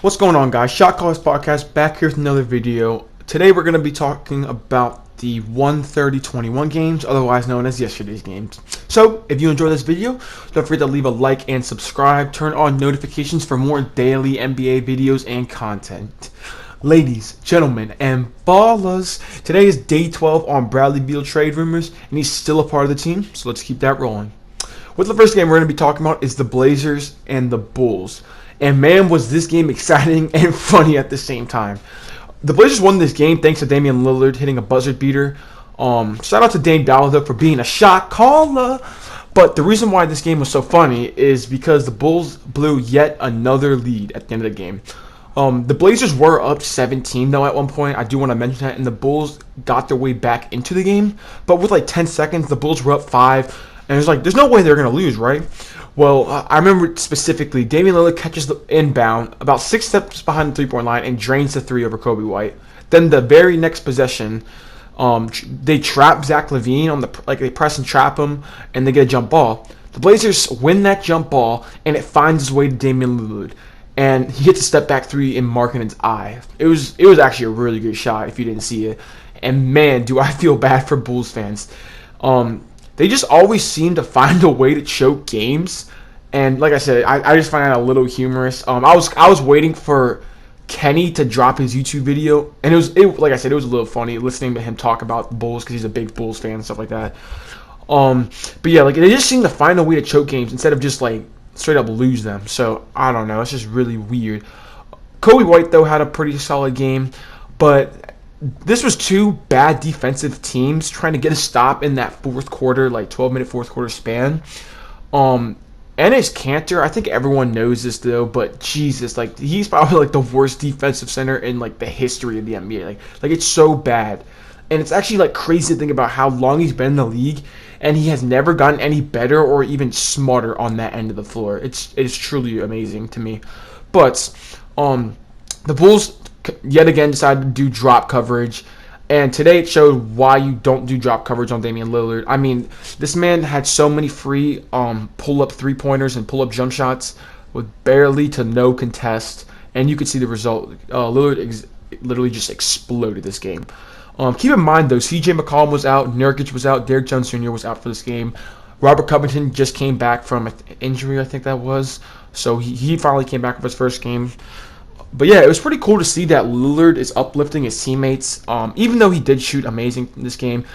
What's going on, guys? Shot Callers Podcast back here with another video. Today we're going to be talking about the 1:30-21 games, otherwise known as yesterday's games. So, if you enjoyed this video, don't forget to leave a like and subscribe. Turn on notifications for more daily NBA videos and content. Ladies, gentlemen, and ballers, today is day 12 on Bradley Beal trade rumors, and he's still a part of the team, so let's keep that rolling. With the first game we're going to be talking about is the Blazers and the Bulls. And man, was this game exciting and funny at the same time. The Blazers won this game thanks to Damian Lillard hitting a buzzer beater. Shout out to Dame Dollar though for being a shot caller. But the reason why this game was so funny is because the Bulls blew yet another lead at the end of the game. The Blazers were up 17 though at one point. I do want to mention that, and the Bulls got their way back into the game. But with like 10 seconds, the Bulls were up 5. And it was like, there's no way they're going to lose, right? Well, I remember specifically, Damian Lillard catches the inbound about 6 steps behind the three-point line and drains the three over Kobe White. Then the very next possession, they trap Zach LaVine on they press and trap him, and they get a jump ball. The Blazers win that jump ball, and it finds its way to Damian Lillard, and he hits a step back three in Markkanen's eye. It was actually a really good shot if you didn't see it. And man, do I feel bad for Bulls fans. They just always seem to find a way to choke games, and like I said, I just find that a little humorous. I was waiting for Kenny to drop his YouTube video, and like I said, it was a little funny listening to him talk about the Bulls because he's a big Bulls fan and stuff like that. But yeah, like they just seem to find a way to choke games instead of just like straight up lose them. So I don't know, it's just really weird. Kobe White though had a pretty solid game, but this was two bad defensive teams trying to get a stop in that fourth quarter, like 12-minute fourth quarter span. Enes Kanter, I think everyone knows this though, but Jesus, like he's probably like the worst defensive center in like the history of the NBA. Like it's so bad, and it's actually like crazy to think about how long he's been in the league, and he has never gotten any better or even smarter on that end of the floor. It's truly amazing to me. But the Bulls yet again decided to do drop coverage, and today it showed why you don't do drop coverage on Damian Lillard. I mean, this man had so many free pull-up three-pointers and pull-up jump shots with barely to no contest, and you could see the result. Lillard literally just exploded this game. Keep in mind, though, CJ McCollum was out, Nurkic was out, Derrick Jones Jr. was out for this game. Robert Covington just came back from an injury, I think that was, so he finally came back for his first game. But yeah, it was pretty cool to see that Lillard is uplifting his teammates. Even though he did shoot amazing in this game,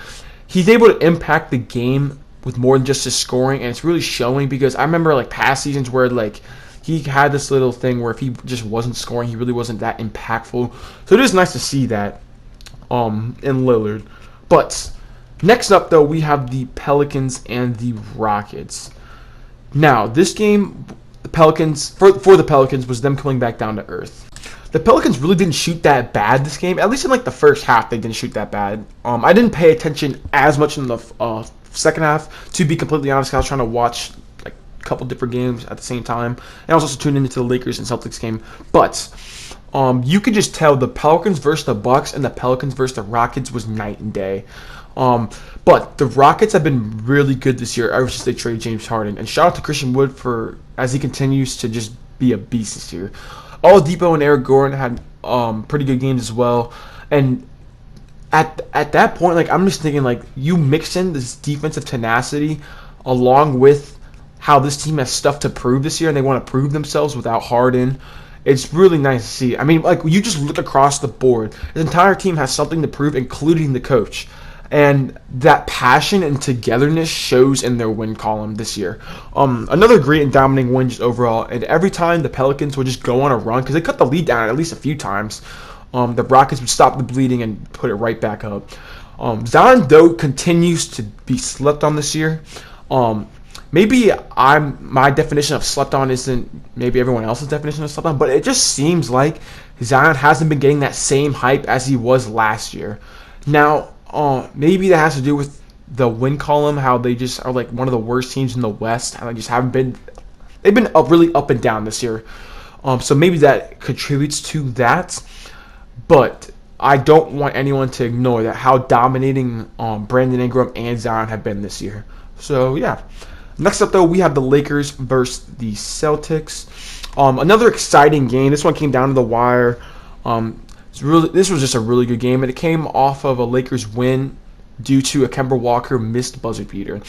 he's able to impact the game with more than just his scoring, and it's really showing because I remember like past seasons where like he had this little thing where if he just wasn't scoring, he really wasn't that impactful. So it is nice to see that in Lillard. But next up though, we have the Pelicans and the Rockets. Now, this game, the Pelicans for the Pelicans was them coming back down to earth. The Pelicans really didn't shoot that bad this game. At least in like the first half, they didn't shoot that bad. I didn't pay attention as much in the second half. To be completely honest, I was trying to watch like a couple different games at the same time, and I was also tuning into the Lakers and Celtics game. But you could just tell the Pelicans versus the Bucks and the Pelicans versus the Rockets was night and day. But the Rockets have been really good this year ever since they traded James Harden. And shout out to Christian Wood as he continues to just be a beast this year. Oladipo and Eric Gordon had pretty good games as well. And at that point, like I'm just thinking, like you mix in this defensive tenacity along with how this team has stuff to prove this year, and they want to prove themselves without Harden. It's really nice to see. I mean, like you just look across the board, the entire team has something to prove, including the coach. And that passion and togetherness shows in their win column this year. Another great and dominating win just overall. And every time the Pelicans would just go on a run, because they cut the lead down at least a few times, the Rockets would stop the bleeding and put it right back up. Zion, though, continues to be slept on this year. Maybe my definition of slept on isn't maybe everyone else's definition of slept on, but it just seems like Zion hasn't been getting that same hype as he was last year. Now, maybe that has to do with the win column, how they just are like one of the worst teams in the West, and they just haven't been. They've been really up and down this year, so maybe that contributes to that. But I don't want anyone to ignore that how dominating Brandon Ingram and Zion have been this year. So yeah. Next up though, we have the Lakers versus the Celtics. Another exciting game. This one came down to the wire. This was just a really good game, and it came off of a Lakers win due to a Kemba Walker missed buzzer beater.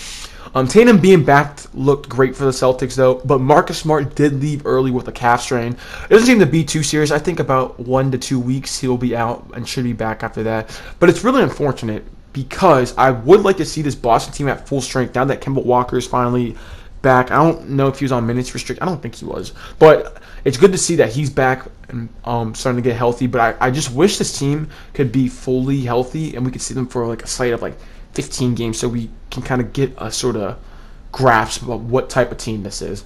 Tatum being back looked great for the Celtics, though, but Marcus Smart did leave early with a calf strain. It doesn't seem to be too serious. I think about 1 to 2 weeks he'll be out and should be back after that. But it's really unfortunate because I would like to see this Boston team at full strength now that Kemba Walker is finally back. I don't know if he was on minutes restrict. I don't think he was. But it's good to see that he's back and starting to get healthy. But I just wish this team could be fully healthy and we could see them for like a slate of like 15 games so we can kind of get a sort of grasp of what type of team this is.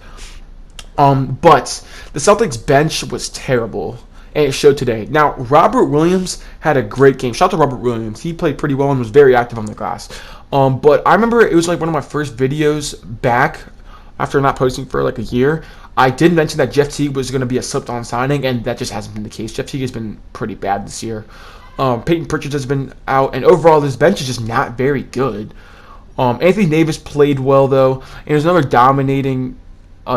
But the Celtics bench was terrible, and it showed today. Now, Robert Williams had a great game. Shout out to Robert Williams. He played pretty well and was very active on the glass. But I remember it was like one of my first videos back after not posting for like a year. I did mention that Jeff Teague was going to be a slipped-on signing, and that just hasn't been the case. Jeff Teague has been pretty bad this year. Peyton Pritchard has been out, and overall this bench is just not very good. Anthony Davis played well, though, and it was another dominating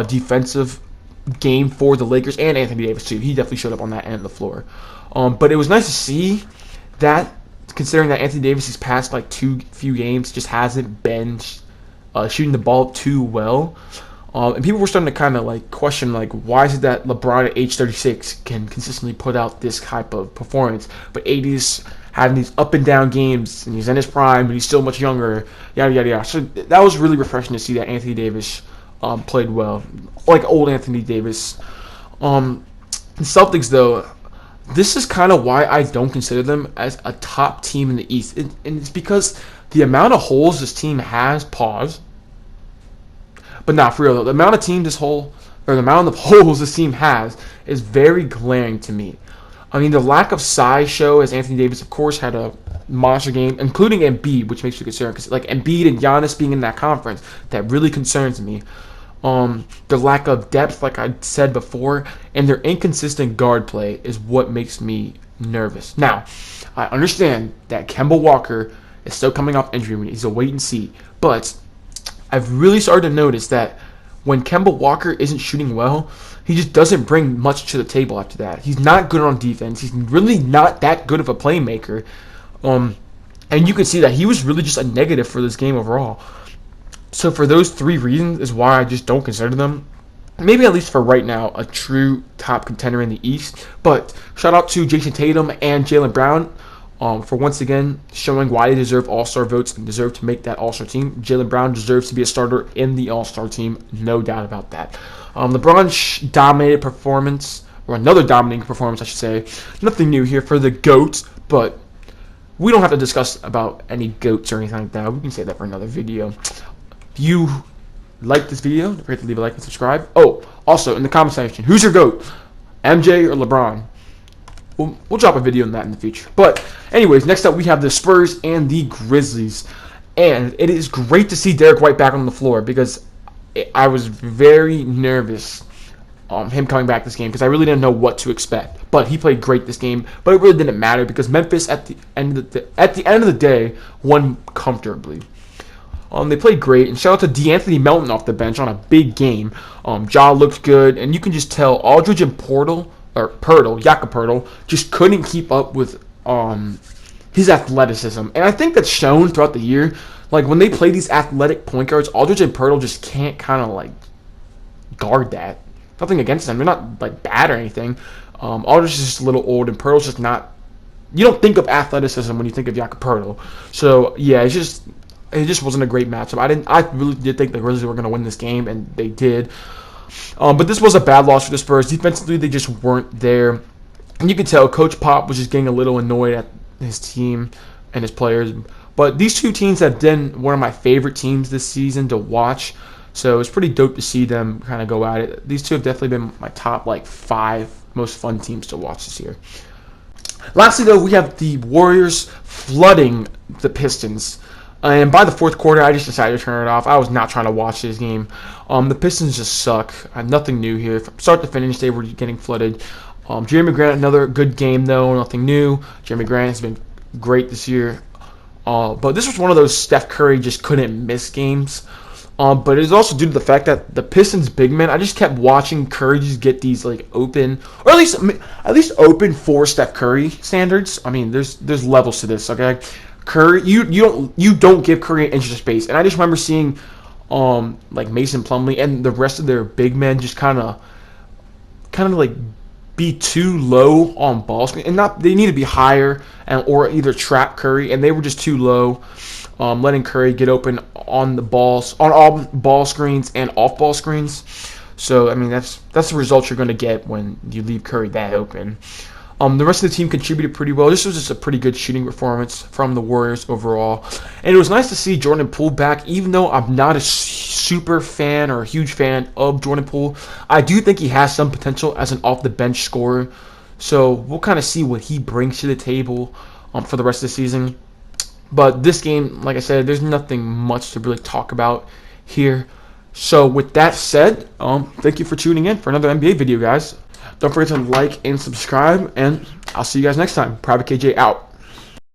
defensive game for the Lakers, and Anthony Davis, too. He definitely showed up on that end of the floor. But it was nice to see that, considering that Anthony Davis these past like few games just hasn't been shooting the ball too well. And people were starting to kind of like question like, why is it that LeBron at age 36 can consistently put out this type of performance, but AD's having these up and down games, and he's in his prime, but he's still much younger, yada yada yada. So that was really refreshing to see that Anthony Davis played well, like old Anthony Davis. The Celtics, though, this is kind of why I don't consider them as a top team in the East, and it's because the amount of holes this team has. But not for real though. The amount of holes this team has is very glaring to me. I mean, the lack of size show, as Anthony Davis, of course, had a monster game, including Embiid, which makes me concerned because like Embiid and Giannis being in that conference, that really concerns me. The lack of depth, like I said before, and their inconsistent guard play is what makes me nervous. Now, I understand that Kemba Walker is still coming off injury. He's a wait and see, but I've really started to notice that when Kemba Walker isn't shooting well, he just doesn't bring much to the table after that. He's not good on defense. He's really not that good of a playmaker. And you can see that he was really just a negative for this game overall. So for those 3 reasons is why I just don't consider them, maybe at least for right now, a true top contender in the East. But shout out to Jason Tatum and Jaylen Brown for once again showing why they deserve All-Star votes and deserve to make that All-Star team. Jaylen Brown deserves to be a starter in the All-Star team, no doubt about that. LeBron dominated performance, or another dominating performance, I should say. Nothing new here for the GOAT, but we don't have to discuss about any GOATs or anything like that. We can save that for another video. If you like this video, don't forget to leave a like and subscribe. Oh, also in the comment section, who's your GOAT? MJ or LeBron? We'll drop a video on that in the future. But anyways, next up we have the Spurs and the Grizzlies. And it is great to see Derek White back on the floor because I was very nervous him coming back this game because I really didn't know what to expect. But he played great this game. But it really didn't matter because Memphis at the end of the day won comfortably. They played great, and shout out to DeAnthony Melton off the bench on a big game. Ja looked good, and you can just tell Aldridge and Jakob Poeltl, just couldn't keep up with his athleticism. And I think that's shown throughout the year. Like, when they play these athletic point guards, Aldridge and Poeltl just can't kind of, like, guard that. Nothing against them. They're not, like, bad or anything. Aldridge is just a little old, and Poeltl's just not... You don't think of athleticism when you think of Jakob Poeltl. So, yeah, it just wasn't a great matchup. I really did think the Grizzlies were going to win this game, and they did. But this was a bad loss for the Spurs. Defensively, they just weren't there. And you could tell Coach Pop was just getting a little annoyed at his team and his players. But these two teams have been one of my favorite teams this season to watch. So it's pretty dope to see them kind of go at it. These two have definitely been my top 5 most fun teams to watch this year. Lastly, though, we have the Warriors flooding the Pistons. And by the fourth quarter, I just decided to turn it off. I was not trying to watch this game. The Pistons just suck. Nothing new here. From start to finish, they were getting flooded. Jeremy Grant, another good game, though. Nothing new. Jeremy Grant has been great this year. But this was one of those Steph Curry just couldn't miss games. But it's also due to the fact that the Pistons big men, I just kept watching Curry just get these like open, or at least open for Steph Curry standards. I mean, there's levels to this, okay? Curry, you don't give Curry an inch of space, and I just remember seeing like Mason Plumlee and the rest of their big men just kind of like be too low on ball screen, and not they need to be higher and or either trap Curry, and they were just too low, letting Curry get open on the balls on all ball screens and off ball screens. So I mean that's the result you're going to get when you leave Curry that open. The rest of the team contributed pretty well. This was just a pretty good shooting performance from the Warriors overall. And it was nice to see Jordan Poole back, even though I'm not a super fan or a huge fan of Jordan Poole. I do think he has some potential as an off-the-bench scorer. So we'll kind of see what he brings to the table for the rest of the season. But this game, like I said, there's nothing much to really talk about here. So with that said, thank you for tuning in for another NBA video, guys. Don't forget to like and subscribe, and I'll see you guys next time. Private KJ out.